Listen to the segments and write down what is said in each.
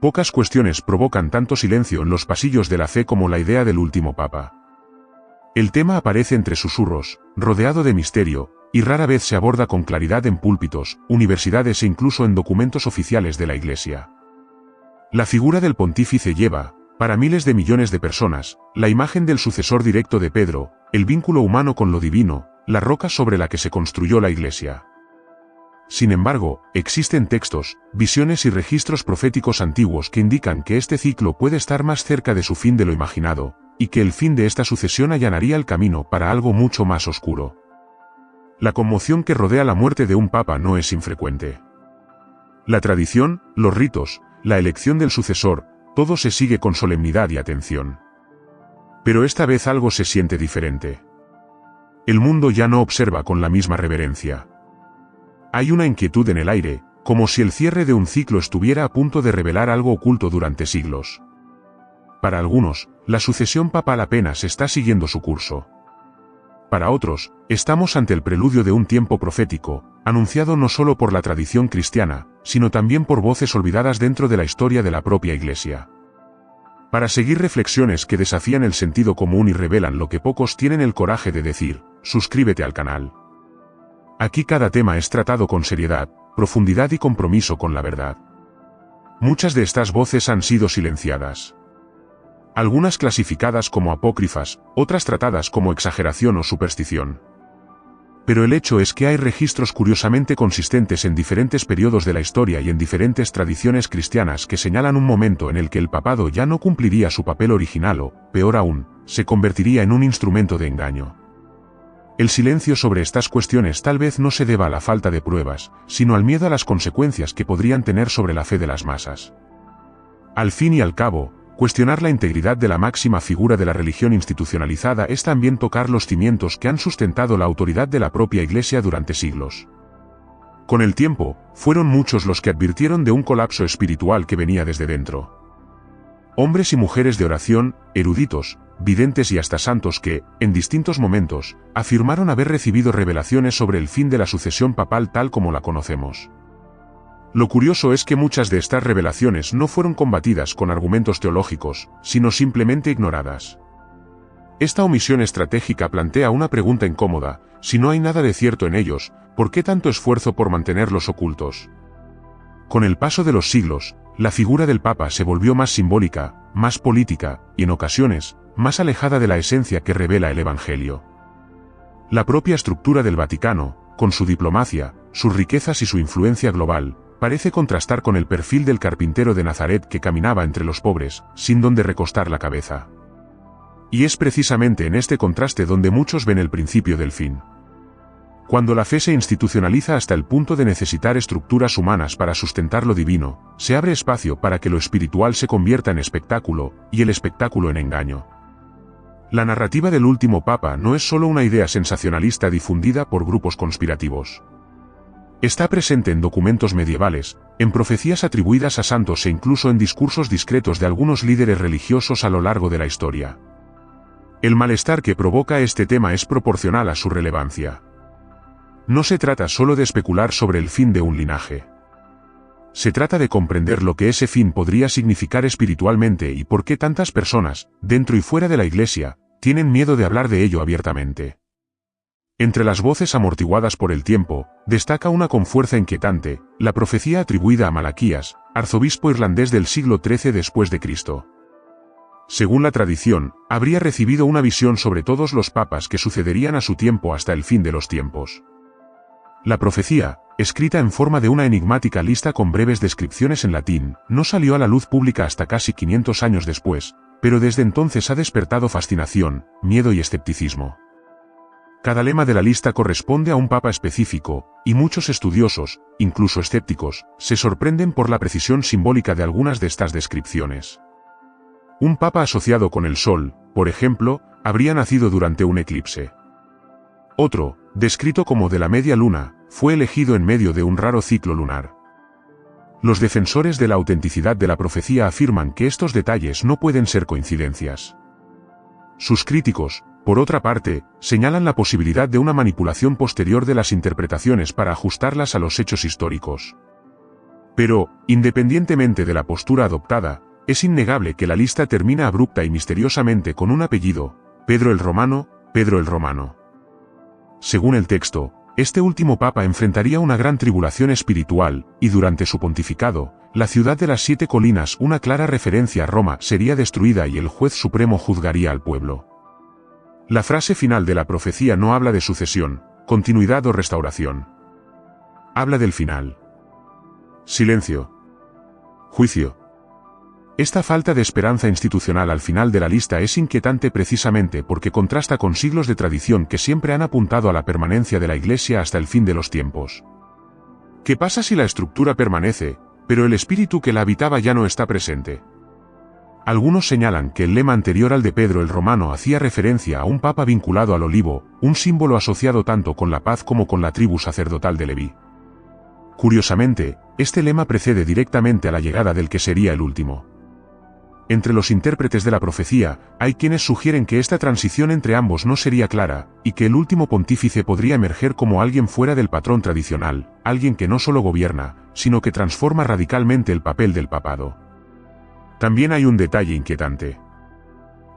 Pocas cuestiones provocan tanto silencio en los pasillos de la fe como la idea del último papa. El tema aparece entre susurros, rodeado de misterio, y rara vez se aborda con claridad en púlpitos, universidades e incluso en documentos oficiales de la Iglesia. La figura del pontífice lleva, para miles de millones de personas, la imagen del sucesor directo de Pedro, el vínculo humano con lo divino, la roca sobre la que se construyó la Iglesia. Sin embargo, existen textos, visiones y registros proféticos antiguos que indican que este ciclo puede estar más cerca de su fin de lo imaginado, y que el fin de esta sucesión allanaría el camino para algo mucho más oscuro. La conmoción que rodea la muerte de un papa no es infrecuente. La tradición, los ritos, la elección del sucesor, todo se sigue con solemnidad y atención. Pero esta vez algo se siente diferente. El mundo ya no observa con la misma reverencia. Hay una inquietud en el aire, como si el cierre de un ciclo estuviera a punto de revelar algo oculto durante siglos. Para algunos, la sucesión papal apenas está siguiendo su curso. Para otros, estamos ante el preludio de un tiempo profético, anunciado no solo por la tradición cristiana, sino también por voces olvidadas dentro de la historia de la propia Iglesia. Para seguir reflexiones que desafían el sentido común y revelan lo que pocos tienen el coraje de decir, suscríbete al canal. Aquí cada tema es tratado con seriedad, profundidad y compromiso con la verdad. Muchas de estas voces han sido silenciadas. Algunas clasificadas como apócrifas, otras tratadas como exageración o superstición. Pero el hecho es que hay registros curiosamente consistentes en diferentes periodos de la historia y en diferentes tradiciones cristianas que señalan un momento en el que el papado ya no cumpliría su papel original o, peor aún, se convertiría en un instrumento de engaño. El silencio sobre estas cuestiones tal vez no se deba a la falta de pruebas, sino al miedo a las consecuencias que podrían tener sobre la fe de las masas. Al fin y al cabo, cuestionar la integridad de la máxima figura de la religión institucionalizada es también tocar los cimientos que han sustentado la autoridad de la propia Iglesia durante siglos. Con el tiempo, fueron muchos los que advirtieron de un colapso espiritual que venía desde dentro. Hombres y mujeres de oración, eruditos, videntes y hasta santos que, en distintos momentos, afirmaron haber recibido revelaciones sobre el fin de la sucesión papal tal como la conocemos. Lo curioso es que muchas de estas revelaciones no fueron combatidas con argumentos teológicos, sino simplemente ignoradas. Esta omisión estratégica plantea una pregunta incómoda: si no hay nada de cierto en ellos, ¿por qué tanto esfuerzo por mantenerlos ocultos? Con el paso de los siglos, la figura del Papa se volvió más simbólica, más política, y en ocasiones, más alejada de la esencia que revela el Evangelio. La propia estructura del Vaticano, con su diplomacia, sus riquezas y su influencia global, parece contrastar con el perfil del carpintero de Nazaret que caminaba entre los pobres, sin donde recostar la cabeza. Y es precisamente en este contraste donde muchos ven el principio del fin. Cuando la fe se institucionaliza hasta el punto de necesitar estructuras humanas para sustentar lo divino, se abre espacio para que lo espiritual se convierta en espectáculo, y el espectáculo en engaño. La narrativa del último papa no es solo una idea sensacionalista difundida por grupos conspirativos. Está presente en documentos medievales, en profecías atribuidas a santos e incluso en discursos discretos de algunos líderes religiosos a lo largo de la historia. El malestar que provoca este tema es proporcional a su relevancia. No se trata solo de especular sobre el fin de un linaje. Se trata de comprender lo que ese fin podría significar espiritualmente y por qué tantas personas, dentro y fuera de la Iglesia, tienen miedo de hablar de ello abiertamente. Entre las voces amortiguadas por el tiempo, destaca una con fuerza inquietante, la profecía atribuida a Malaquías, arzobispo irlandés del siglo XIII después de Cristo. Según la tradición, habría recibido una visión sobre todos los papas que sucederían a su tiempo hasta el fin de los tiempos. La profecía, escrita en forma de una enigmática lista con breves descripciones en latín, no salió a la luz pública hasta casi 500 años después, pero desde entonces ha despertado fascinación, miedo y escepticismo. Cada lema de la lista corresponde a un papa específico, y muchos estudiosos, incluso escépticos, se sorprenden por la precisión simbólica de algunas de estas descripciones. Un papa asociado con el Sol, por ejemplo, habría nacido durante un eclipse. Otro, descrito como de la media luna, fue elegido en medio de un raro ciclo lunar. Los defensores de la autenticidad de la profecía afirman que estos detalles no pueden ser coincidencias. Sus críticos, por otra parte, señalan la posibilidad de una manipulación posterior de las interpretaciones para ajustarlas a los hechos históricos. Pero, independientemente de la postura adoptada, es innegable que la lista termina abrupta y misteriosamente con un apellido, Pedro el Romano, Pedro el Romano. Según el texto, este último papa enfrentaría una gran tribulación espiritual, y durante su pontificado, la ciudad de las 7 colinas, una clara referencia a Roma, sería destruida y el juez supremo juzgaría al pueblo. La frase final de la profecía no habla de sucesión, continuidad o restauración. Habla del final. Silencio. Juicio. Esta falta de esperanza institucional al final de la lista es inquietante precisamente porque contrasta con siglos de tradición que siempre han apuntado a la permanencia de la Iglesia hasta el fin de los tiempos. ¿Qué pasa si la estructura permanece, pero el espíritu que la habitaba ya no está presente? Algunos señalan que el lema anterior al de Pedro el Romano hacía referencia a un papa vinculado al olivo, un símbolo asociado tanto con la paz como con la tribu sacerdotal de Leví. Curiosamente, este lema precede directamente a la llegada del que sería el último. Entre los intérpretes de la profecía, hay quienes sugieren que esta transición entre ambos no sería clara, y que el último pontífice podría emerger como alguien fuera del patrón tradicional, alguien que no solo gobierna, sino que transforma radicalmente el papel del papado. También hay un detalle inquietante.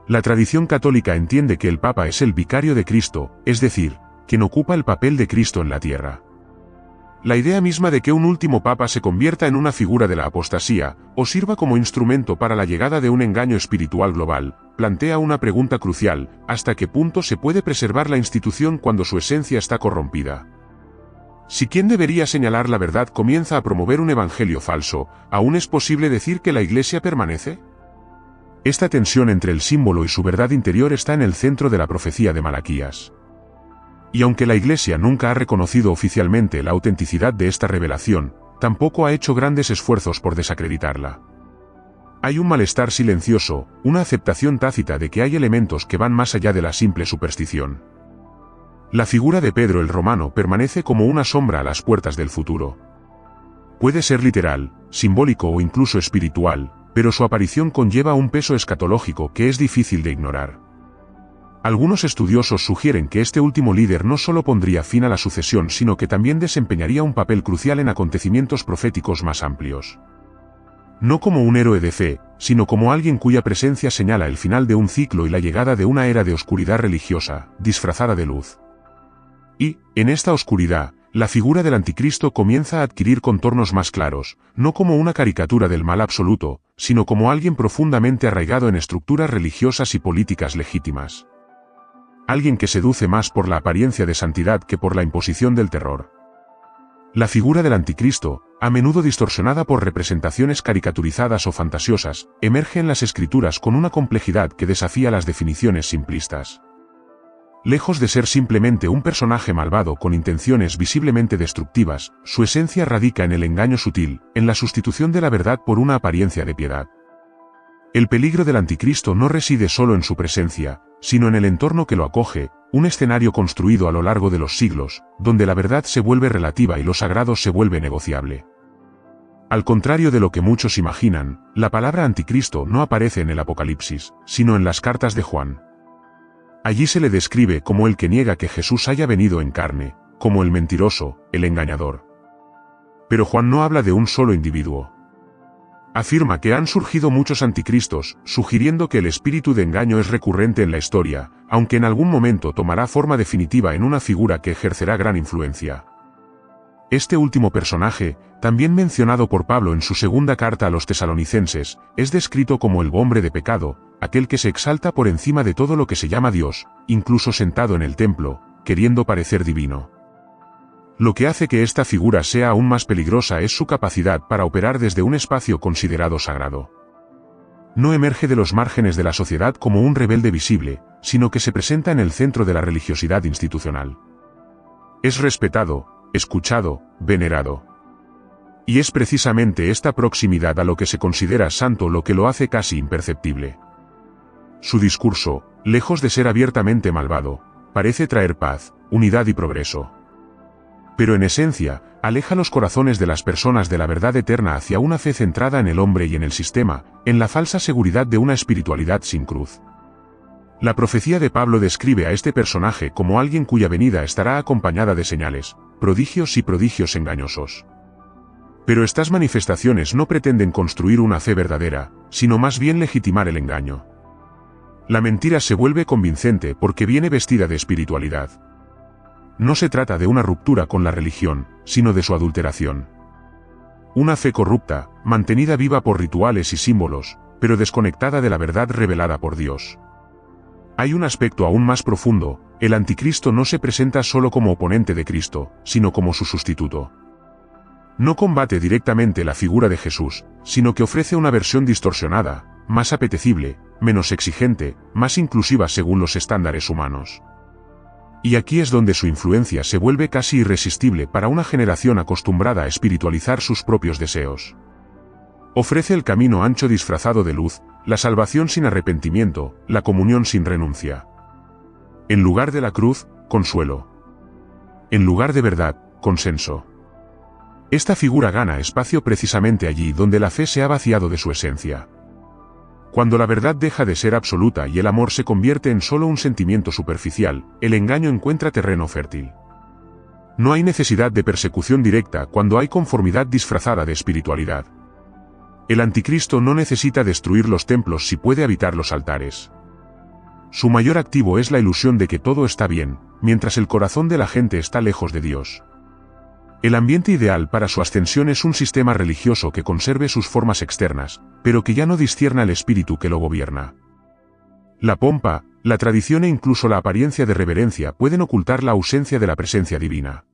La tradición católica entiende que el Papa es el vicario de Cristo, es decir, quien ocupa el papel de Cristo en la tierra. La idea misma de que un último papa se convierta en una figura de la apostasía, o sirva como instrumento para la llegada de un engaño espiritual global, plantea una pregunta crucial: ¿hasta qué punto se puede preservar la institución cuando su esencia está corrompida? Si quien debería señalar la verdad comienza a promover un evangelio falso, ¿aún es posible decir que la Iglesia permanece? Esta tensión entre el símbolo y su verdad interior está en el centro de la profecía de Malaquías. Y aunque la Iglesia nunca ha reconocido oficialmente la autenticidad de esta revelación, tampoco ha hecho grandes esfuerzos por desacreditarla. Hay un malestar silencioso, una aceptación tácita de que hay elementos que van más allá de la simple superstición. La figura de Pedro el Romano permanece como una sombra a las puertas del futuro. Puede ser literal, simbólico o incluso espiritual, pero su aparición conlleva un peso escatológico que es difícil de ignorar. Algunos estudiosos sugieren que este último líder no solo pondría fin a la sucesión, sino que también desempeñaría un papel crucial en acontecimientos proféticos más amplios. No como un héroe de fe, sino como alguien cuya presencia señala el final de un ciclo y la llegada de una era de oscuridad religiosa, disfrazada de luz. Y, en esta oscuridad, la figura del anticristo comienza a adquirir contornos más claros, no como una caricatura del mal absoluto, sino como alguien profundamente arraigado en estructuras religiosas y políticas legítimas. Alguien que seduce más por la apariencia de santidad que por la imposición del terror. La figura del anticristo, a menudo distorsionada por representaciones caricaturizadas o fantasiosas, emerge en las escrituras con una complejidad que desafía las definiciones simplistas. Lejos de ser simplemente un personaje malvado con intenciones visiblemente destructivas, su esencia radica en el engaño sutil, en la sustitución de la verdad por una apariencia de piedad. El peligro del anticristo no reside solo en su presencia, sino en el entorno que lo acoge, un escenario construido a lo largo de los siglos, donde la verdad se vuelve relativa y lo sagrado se vuelve negociable. Al contrario de lo que muchos imaginan, la palabra anticristo no aparece en el Apocalipsis, sino en las cartas de Juan. Allí se le describe como el que niega que Jesús haya venido en carne, como el mentiroso, el engañador. Pero Juan no habla de un solo individuo. Afirma que han surgido muchos anticristos, sugiriendo que el espíritu de engaño es recurrente en la historia, aunque en algún momento tomará forma definitiva en una figura que ejercerá gran influencia. Este último personaje, también mencionado por Pablo en su segunda carta a los tesalonicenses, es descrito como el hombre de pecado, aquel que se exalta por encima de todo lo que se llama Dios, incluso sentado en el templo, queriendo parecer divino. Lo que hace que esta figura sea aún más peligrosa es su capacidad para operar desde un espacio considerado sagrado. No emerge de los márgenes de la sociedad como un rebelde visible, sino que se presenta en el centro de la religiosidad institucional. Es respetado, escuchado, venerado. Y es precisamente esta proximidad a lo que se considera santo lo que lo hace casi imperceptible. Su discurso, lejos de ser abiertamente malvado, parece traer paz, unidad y progreso. Pero en esencia, aleja los corazones de las personas de la verdad eterna hacia una fe centrada en el hombre y en el sistema, en la falsa seguridad de una espiritualidad sin cruz. La profecía de Pablo describe a este personaje como alguien cuya venida estará acompañada de señales, prodigios y prodigios engañosos. Pero estas manifestaciones no pretenden construir una fe verdadera, sino más bien legitimar el engaño. La mentira se vuelve convincente porque viene vestida de espiritualidad. No se trata de una ruptura con la religión, sino de su adulteración. Una fe corrupta, mantenida viva por rituales y símbolos, pero desconectada de la verdad revelada por Dios. Hay un aspecto aún más profundo: el anticristo no se presenta solo como oponente de Cristo, sino como su sustituto. No combate directamente la figura de Jesús, sino que ofrece una versión distorsionada, más apetecible, menos exigente, más inclusiva según los estándares humanos. Y aquí es donde su influencia se vuelve casi irresistible para una generación acostumbrada a espiritualizar sus propios deseos. Ofrece el camino ancho disfrazado de luz, la salvación sin arrepentimiento, la comunión sin renuncia. En lugar de la cruz, consuelo. En lugar de verdad, consenso. Esta figura gana espacio precisamente allí donde la fe se ha vaciado de su esencia. Cuando la verdad deja de ser absoluta y el amor se convierte en solo un sentimiento superficial, el engaño encuentra terreno fértil. No hay necesidad de persecución directa cuando hay conformidad disfrazada de espiritualidad. El anticristo no necesita destruir los templos si puede habitar los altares. Su mayor activo es la ilusión de que todo está bien, mientras el corazón de la gente está lejos de Dios. El ambiente ideal para su ascensión es un sistema religioso que conserve sus formas externas, pero que ya no discierna el espíritu que lo gobierna. La pompa, la tradición e incluso la apariencia de reverencia pueden ocultar la ausencia de la presencia divina.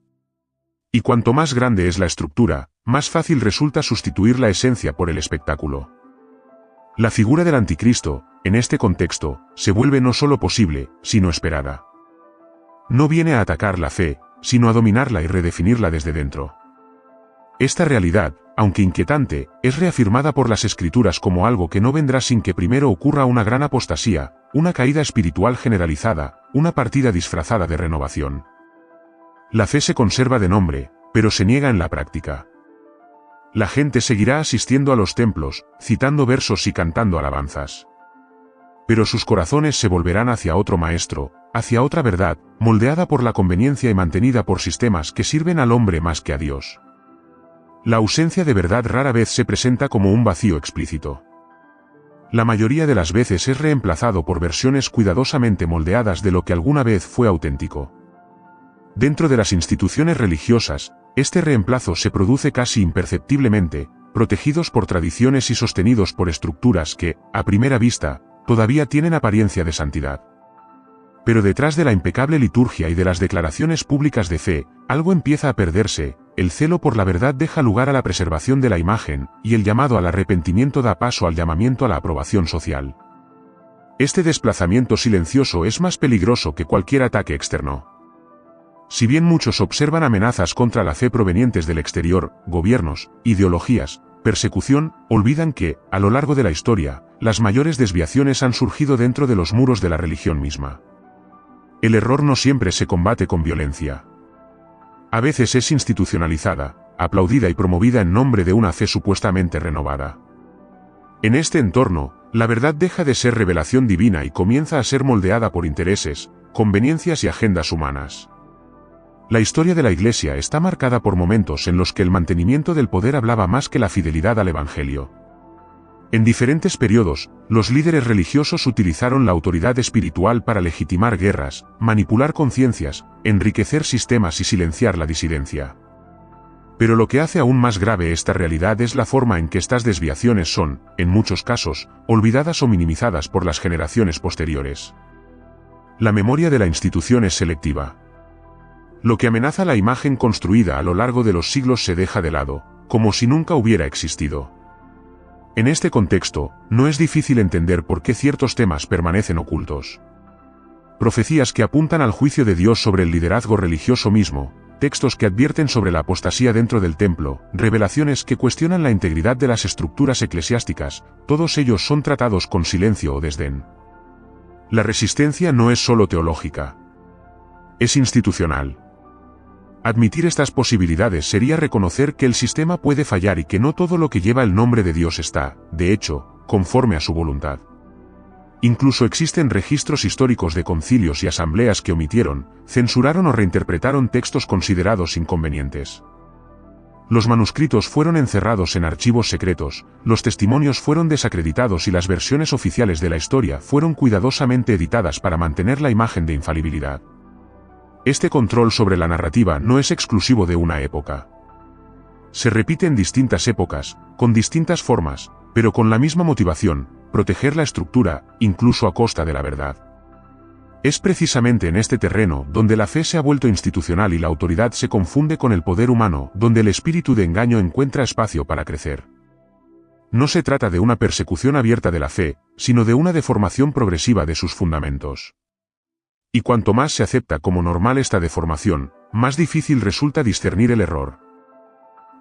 Y cuanto más grande es la estructura, más fácil resulta sustituir la esencia por el espectáculo. La figura del anticristo, en este contexto, se vuelve no solo posible, sino esperada. No viene a atacar la fe, sino a dominarla y redefinirla desde dentro. Esta realidad, aunque inquietante, es reafirmada por las Escrituras como algo que no vendrá sin que primero ocurra una gran apostasía, una caída espiritual generalizada, una partida disfrazada de renovación. La fe se conserva de nombre, pero se niega en la práctica. La gente seguirá asistiendo a los templos, citando versos y cantando alabanzas. Pero sus corazones se volverán hacia otro maestro, hacia otra verdad, moldeada por la conveniencia y mantenida por sistemas que sirven al hombre más que a Dios. La ausencia de verdad rara vez se presenta como un vacío explícito. La mayoría de las veces es reemplazado por versiones cuidadosamente moldeadas de lo que alguna vez fue auténtico. Dentro de las instituciones religiosas, este reemplazo se produce casi imperceptiblemente, protegidos por tradiciones y sostenidos por estructuras que, a primera vista, todavía tienen apariencia de santidad. Pero detrás de la impecable liturgia y de las declaraciones públicas de fe, algo empieza a perderse: el celo por la verdad deja lugar a la preservación de la imagen, y el llamado al arrepentimiento da paso al llamamiento a la aprobación social. Este desplazamiento silencioso es más peligroso que cualquier ataque externo. Si bien muchos observan amenazas contra la fe provenientes del exterior, gobiernos, ideologías, persecución, olvidan que, a lo largo de la historia, las mayores desviaciones han surgido dentro de los muros de la religión misma. El error no siempre se combate con violencia. A veces es institucionalizada, aplaudida y promovida en nombre de una fe supuestamente renovada. En este entorno, la verdad deja de ser revelación divina y comienza a ser moldeada por intereses, conveniencias y agendas humanas. La historia de la Iglesia está marcada por momentos en los que el mantenimiento del poder hablaba más que la fidelidad al Evangelio. En diferentes periodos, los líderes religiosos utilizaron la autoridad espiritual para legitimar guerras, manipular conciencias, enriquecer sistemas y silenciar la disidencia. Pero lo que hace aún más grave esta realidad es la forma en que estas desviaciones son, en muchos casos, olvidadas o minimizadas por las generaciones posteriores. La memoria de la institución es selectiva. Lo que amenaza la imagen construida a lo largo de los siglos se deja de lado, como si nunca hubiera existido. En este contexto, no es difícil entender por qué ciertos temas permanecen ocultos. Profecías que apuntan al juicio de Dios sobre el liderazgo religioso mismo, textos que advierten sobre la apostasía dentro del templo, revelaciones que cuestionan la integridad de las estructuras eclesiásticas, todos ellos son tratados con silencio o desdén. La resistencia no es solo teológica. Es institucional. Admitir estas posibilidades sería reconocer que el sistema puede fallar y que no todo lo que lleva el nombre de Dios está, de hecho, conforme a su voluntad. Incluso existen registros históricos de concilios y asambleas que omitieron, censuraron o reinterpretaron textos considerados inconvenientes. Los manuscritos fueron encerrados en archivos secretos, los testimonios fueron desacreditados y las versiones oficiales de la historia fueron cuidadosamente editadas para mantener la imagen de infalibilidad. Este control sobre la narrativa no es exclusivo de una época. Se repite en distintas épocas, con distintas formas, pero con la misma motivación: proteger la estructura, incluso a costa de la verdad. Es precisamente en este terreno donde la fe se ha vuelto institucional y la autoridad se confunde con el poder humano, donde el espíritu de engaño encuentra espacio para crecer. No se trata de una persecución abierta de la fe, sino de una deformación progresiva de sus fundamentos. Y cuanto más se acepta como normal esta deformación, más difícil resulta discernir el error.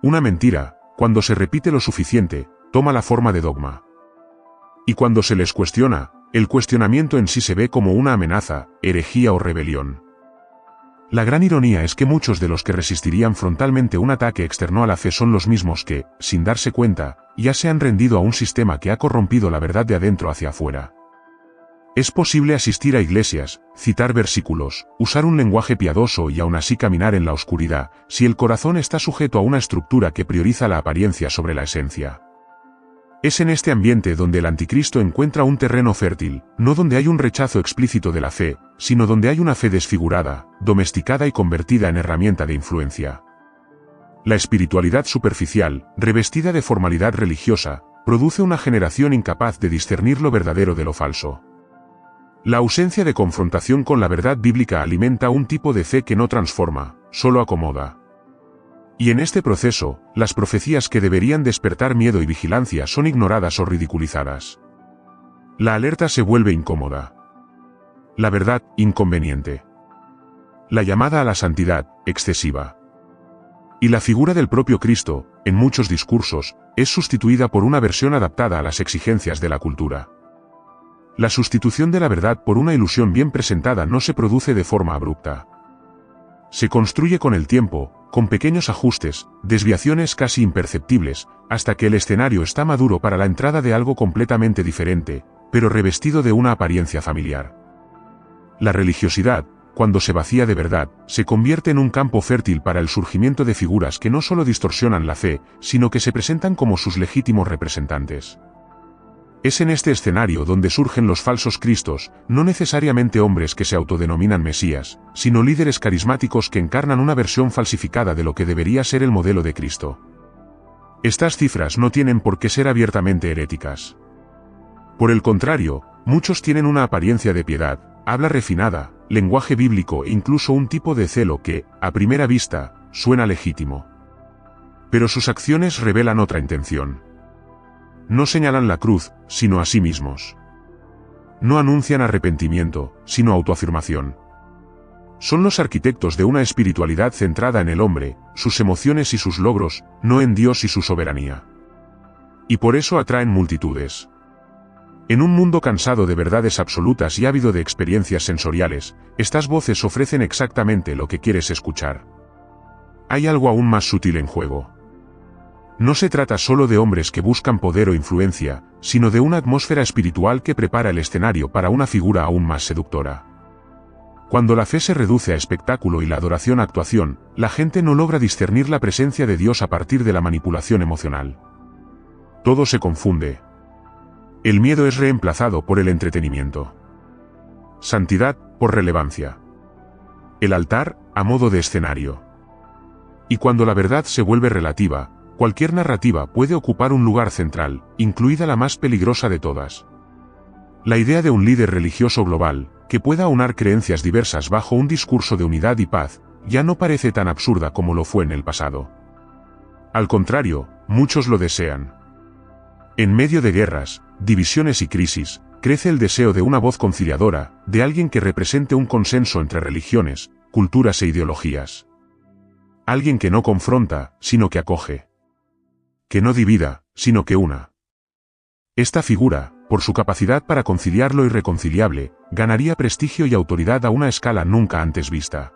Una mentira, cuando se repite lo suficiente, toma la forma de dogma. Y cuando se les cuestiona, el cuestionamiento en sí se ve como una amenaza, herejía o rebelión. La gran ironía es que muchos de los que resistirían frontalmente un ataque externo a la fe son los mismos que, sin darse cuenta, ya se han rendido a un sistema que ha corrompido la verdad de adentro hacia afuera. Es posible asistir a iglesias, citar versículos, usar un lenguaje piadoso y aún así caminar en la oscuridad, si el corazón está sujeto a una estructura que prioriza la apariencia sobre la esencia. Es en este ambiente donde el anticristo encuentra un terreno fértil, no donde hay un rechazo explícito de la fe, sino donde hay una fe desfigurada, domesticada y convertida en herramienta de influencia. La espiritualidad superficial, revestida de formalidad religiosa, produce una generación incapaz de discernir lo verdadero de lo falso. La ausencia de confrontación con la verdad bíblica alimenta un tipo de fe que no transforma, solo acomoda. Y en este proceso, las profecías que deberían despertar miedo y vigilancia son ignoradas o ridiculizadas. La alerta se vuelve incómoda. La verdad, inconveniente. La llamada a la santidad, excesiva. Y la figura del propio Cristo, en muchos discursos, es sustituida por una versión adaptada a las exigencias de la cultura. La sustitución de la verdad por una ilusión bien presentada no se produce de forma abrupta. Se construye con el tiempo, con pequeños ajustes, desviaciones casi imperceptibles, hasta que el escenario está maduro para la entrada de algo completamente diferente, pero revestido de una apariencia familiar. La religiosidad, cuando se vacía de verdad, se convierte en un campo fértil para el surgimiento de figuras que no solo distorsionan la fe, sino que se presentan como sus legítimos representantes. Es en este escenario donde surgen los falsos cristos, no necesariamente hombres que se autodenominan mesías, sino líderes carismáticos que encarnan una versión falsificada de lo que debería ser el modelo de Cristo. Estas cifras no tienen por qué ser abiertamente heréticas. Por el contrario, muchos tienen una apariencia de piedad, habla refinada, lenguaje bíblico e incluso un tipo de celo que, a primera vista, suena legítimo. Pero sus acciones revelan otra intención. No señalan la cruz, sino a sí mismos. No anuncian arrepentimiento, sino autoafirmación. Son los arquitectos de una espiritualidad centrada en el hombre, sus emociones y sus logros, no en Dios y su soberanía. Y por eso atraen multitudes. En un mundo cansado de verdades absolutas y ávido de experiencias sensoriales, estas voces ofrecen exactamente lo que quieres escuchar. Hay algo aún más sutil en juego. No se trata solo de hombres que buscan poder o influencia, sino de una atmósfera espiritual que prepara el escenario para una figura aún más seductora. Cuando la fe se reduce a espectáculo y la adoración a actuación, la gente no logra discernir la presencia de Dios a partir de la manipulación emocional. Todo se confunde. El miedo es reemplazado por el entretenimiento. Santidad, por relevancia. El altar, a modo de escenario. Y cuando la verdad se vuelve relativa, cualquier narrativa puede ocupar un lugar central, incluida la más peligrosa de todas. La idea de un líder religioso global, que pueda aunar creencias diversas bajo un discurso de unidad y paz, ya no parece tan absurda como lo fue en el pasado. Al contrario, muchos lo desean. En medio de guerras, divisiones y crisis, crece el deseo de una voz conciliadora, de alguien que represente un consenso entre religiones, culturas e ideologías. Alguien que no confronta, sino que acoge. Que no divida, sino que una. Esta figura, por su capacidad para conciliar lo irreconciliable, ganaría prestigio y autoridad a una escala nunca antes vista.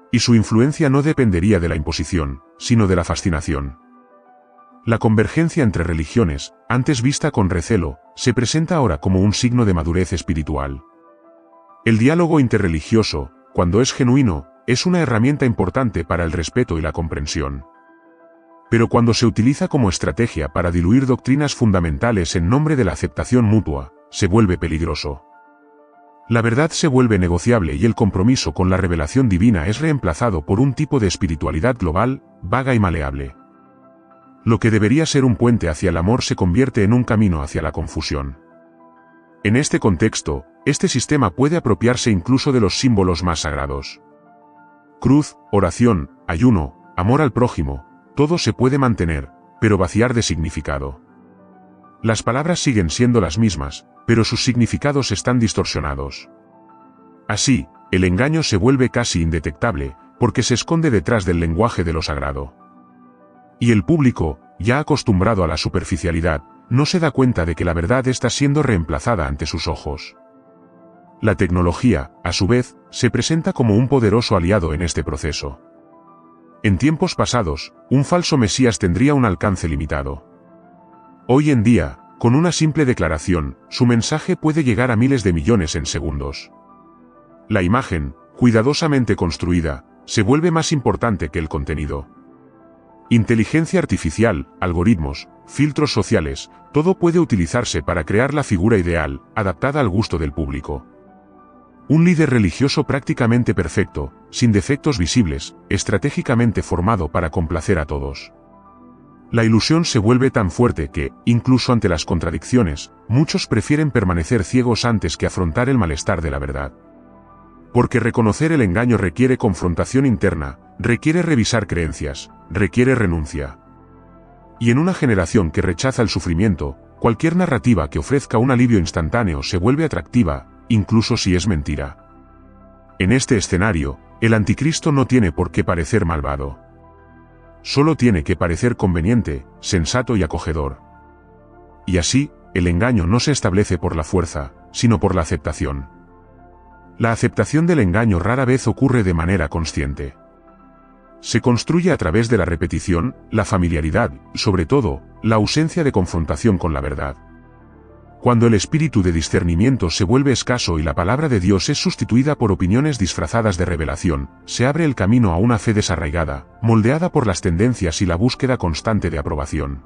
Y su influencia no dependería de la imposición, sino de la fascinación. La convergencia entre religiones, antes vista con recelo, se presenta ahora como un signo de madurez espiritual. El diálogo interreligioso, cuando es genuino, es una herramienta importante para el respeto y la comprensión. Pero cuando se utiliza como estrategia para diluir doctrinas fundamentales en nombre de la aceptación mutua, se vuelve peligroso. La verdad se vuelve negociable y el compromiso con la revelación divina es reemplazado por un tipo de espiritualidad global, vaga y maleable. Lo que debería ser un puente hacia el amor se convierte en un camino hacia la confusión. En este contexto, este sistema puede apropiarse incluso de los símbolos más sagrados. Cruz, oración, ayuno, amor al prójimo, todo se puede mantener, pero vaciar de significado. Las palabras siguen siendo las mismas, pero sus significados están distorsionados. Así, el engaño se vuelve casi indetectable, porque se esconde detrás del lenguaje de lo sagrado. Y el público, ya acostumbrado a la superficialidad, no se da cuenta de que la verdad está siendo reemplazada ante sus ojos. La tecnología, a su vez, se presenta como un poderoso aliado en este proceso. En tiempos pasados, un falso mesías tendría un alcance limitado. Hoy en día, con una simple declaración, su mensaje puede llegar a miles de millones en segundos. La imagen, cuidadosamente construida, se vuelve más importante que el contenido. Inteligencia artificial, algoritmos, filtros sociales, todo puede utilizarse para crear la figura ideal, adaptada al gusto del público. Un líder religioso prácticamente perfecto, sin defectos visibles, estratégicamente formado para complacer a todos. La ilusión se vuelve tan fuerte que, incluso ante las contradicciones, muchos prefieren permanecer ciegos antes que afrontar el malestar de la verdad. Porque reconocer el engaño requiere confrontación interna, requiere revisar creencias, requiere renuncia. Y en una generación que rechaza el sufrimiento, cualquier narrativa que ofrezca un alivio instantáneo se vuelve atractiva, incluso si es mentira. En este escenario, el anticristo no tiene por qué parecer malvado. Solo tiene que parecer conveniente, sensato y acogedor. Y así, el engaño no se establece por la fuerza, sino por la aceptación. La aceptación del engaño rara vez ocurre de manera consciente. Se construye a través de la repetición, la familiaridad, y sobre todo, la ausencia de confrontación con la verdad. Cuando el espíritu de discernimiento se vuelve escaso y la palabra de Dios es sustituida por opiniones disfrazadas de revelación, se abre el camino a una fe desarraigada, moldeada por las tendencias y la búsqueda constante de aprobación.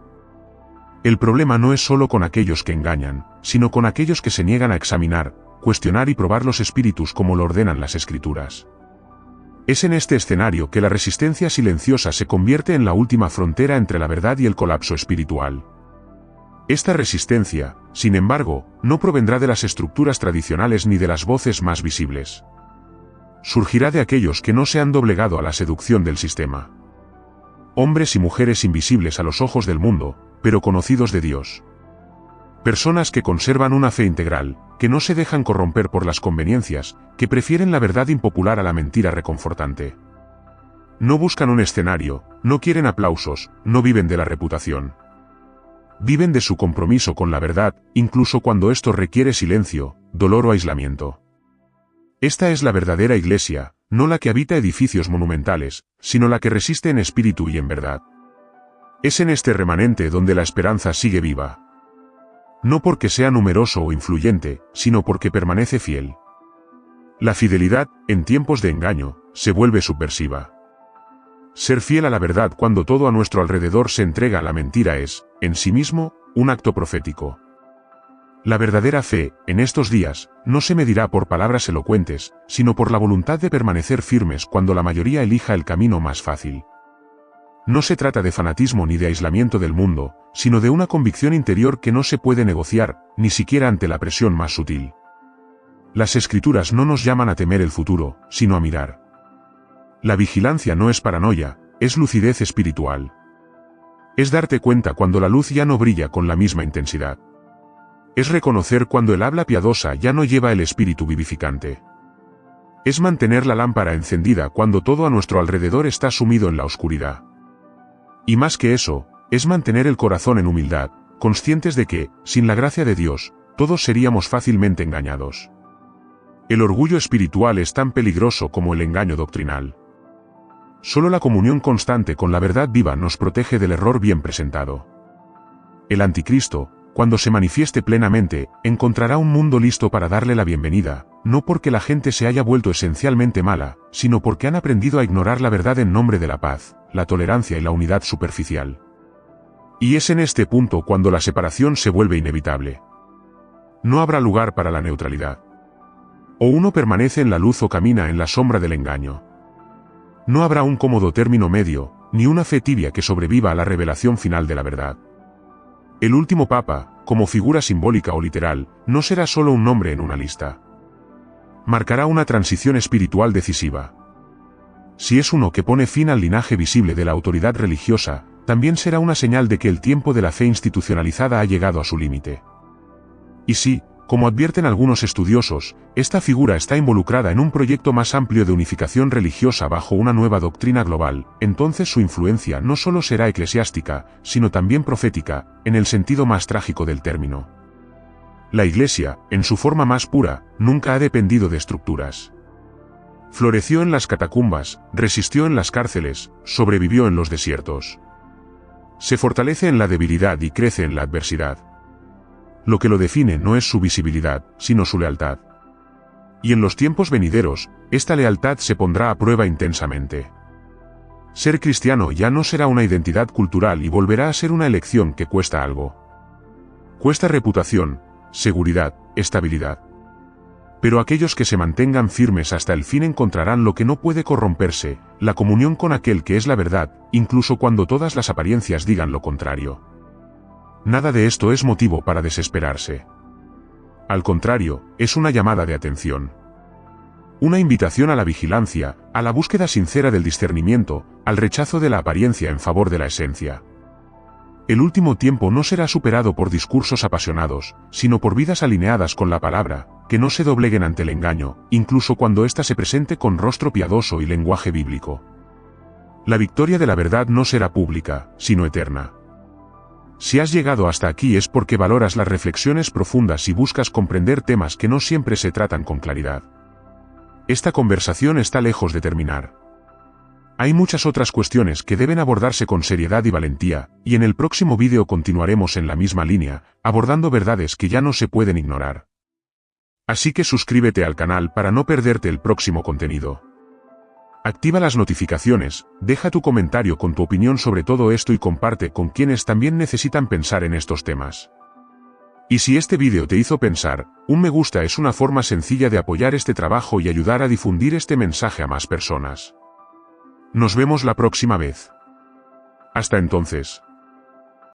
El problema no es solo con aquellos que engañan, sino con aquellos que se niegan a examinar, cuestionar y probar los espíritus como lo ordenan las Escrituras. Es en este escenario que la resistencia silenciosa se convierte en la última frontera entre la verdad y el colapso espiritual. Esta resistencia, sin embargo, no provendrá de las estructuras tradicionales ni de las voces más visibles. Surgirá de aquellos que no se han doblegado a la seducción del sistema. Hombres y mujeres invisibles a los ojos del mundo, pero conocidos de Dios. Personas que conservan una fe integral, que no se dejan corromper por las conveniencias, que prefieren la verdad impopular a la mentira reconfortante. No buscan un escenario, no quieren aplausos, no viven de la reputación. Viven de su compromiso con la verdad, incluso cuando esto requiere silencio, dolor o aislamiento. Esta es la verdadera iglesia, no la que habita edificios monumentales, sino la que resiste en espíritu y en verdad. Es en este remanente donde la esperanza sigue viva. No porque sea numeroso o influyente, sino porque permanece fiel. La fidelidad, en tiempos de engaño, se vuelve subversiva. Ser fiel a la verdad cuando todo a nuestro alrededor se entrega a la mentira es, en sí mismo, un acto profético. La verdadera fe, en estos días, no se medirá por palabras elocuentes, sino por la voluntad de permanecer firmes cuando la mayoría elija el camino más fácil. No se trata de fanatismo ni de aislamiento del mundo, sino de una convicción interior que no se puede negociar, ni siquiera ante la presión más sutil. Las Escrituras no nos llaman a temer el futuro, sino a mirar. La vigilancia no es paranoia, es lucidez espiritual. Es darte cuenta cuando la luz ya no brilla con la misma intensidad. Es reconocer cuando el habla piadosa ya no lleva el espíritu vivificante. Es mantener la lámpara encendida cuando todo a nuestro alrededor está sumido en la oscuridad. Y más que eso, es mantener el corazón en humildad, conscientes de que, sin la gracia de Dios, todos seríamos fácilmente engañados. El orgullo espiritual es tan peligroso como el engaño doctrinal. Solo la comunión constante con la verdad viva nos protege del error bien presentado. El anticristo, cuando se manifieste plenamente, encontrará un mundo listo para darle la bienvenida, no porque la gente se haya vuelto esencialmente mala, sino porque han aprendido a ignorar la verdad en nombre de la paz, la tolerancia y la unidad superficial. Y es en este punto cuando la separación se vuelve inevitable. No habrá lugar para la neutralidad. O uno permanece en la luz o camina en la sombra del engaño. No habrá un cómodo término medio, ni una fe tibia que sobreviva a la revelación final de la verdad. El último papa, como figura simbólica o literal, no será solo un nombre en una lista. Marcará una transición espiritual decisiva. Si es uno que pone fin al linaje visible de la autoridad religiosa, también será una señal de que el tiempo de la fe institucionalizada ha llegado a su límite. Y si, como advierten algunos estudiosos, esta figura está involucrada en un proyecto más amplio de unificación religiosa bajo una nueva doctrina global, entonces su influencia no solo será eclesiástica, sino también profética, en el sentido más trágico del término. La Iglesia, en su forma más pura, nunca ha dependido de estructuras. Floreció en las catacumbas, resistió en las cárceles, sobrevivió en los desiertos. Se fortalece en la debilidad y crece en la adversidad. Lo que lo define no es su visibilidad, sino su lealtad. Y en los tiempos venideros, esta lealtad se pondrá a prueba intensamente. Ser cristiano ya no será una identidad cultural y volverá a ser una elección que cuesta algo. Cuesta reputación, seguridad, estabilidad. Pero aquellos que se mantengan firmes hasta el fin encontrarán lo que no puede corromperse, la comunión con aquel que es la verdad, incluso cuando todas las apariencias digan lo contrario. Nada de esto es motivo para desesperarse. Al contrario, es una llamada de atención. Una invitación a la vigilancia, a la búsqueda sincera del discernimiento, al rechazo de la apariencia en favor de la esencia. El último tiempo no será superado por discursos apasionados, sino por vidas alineadas con la palabra, que no se dobleguen ante el engaño, incluso cuando ésta se presente con rostro piadoso y lenguaje bíblico. La victoria de la verdad no será pública, sino eterna. Si has llegado hasta aquí es porque valoras las reflexiones profundas y buscas comprender temas que no siempre se tratan con claridad. Esta conversación está lejos de terminar. Hay muchas otras cuestiones que deben abordarse con seriedad y valentía, y en el próximo vídeo continuaremos en la misma línea, abordando verdades que ya no se pueden ignorar. Así que suscríbete al canal para no perderte el próximo contenido. Activa las notificaciones, deja tu comentario con tu opinión sobre todo esto y comparte con quienes también necesitan pensar en estos temas. Y si este vídeo te hizo pensar, un me gusta es una forma sencilla de apoyar este trabajo y ayudar a difundir este mensaje a más personas. Nos vemos la próxima vez. Hasta entonces.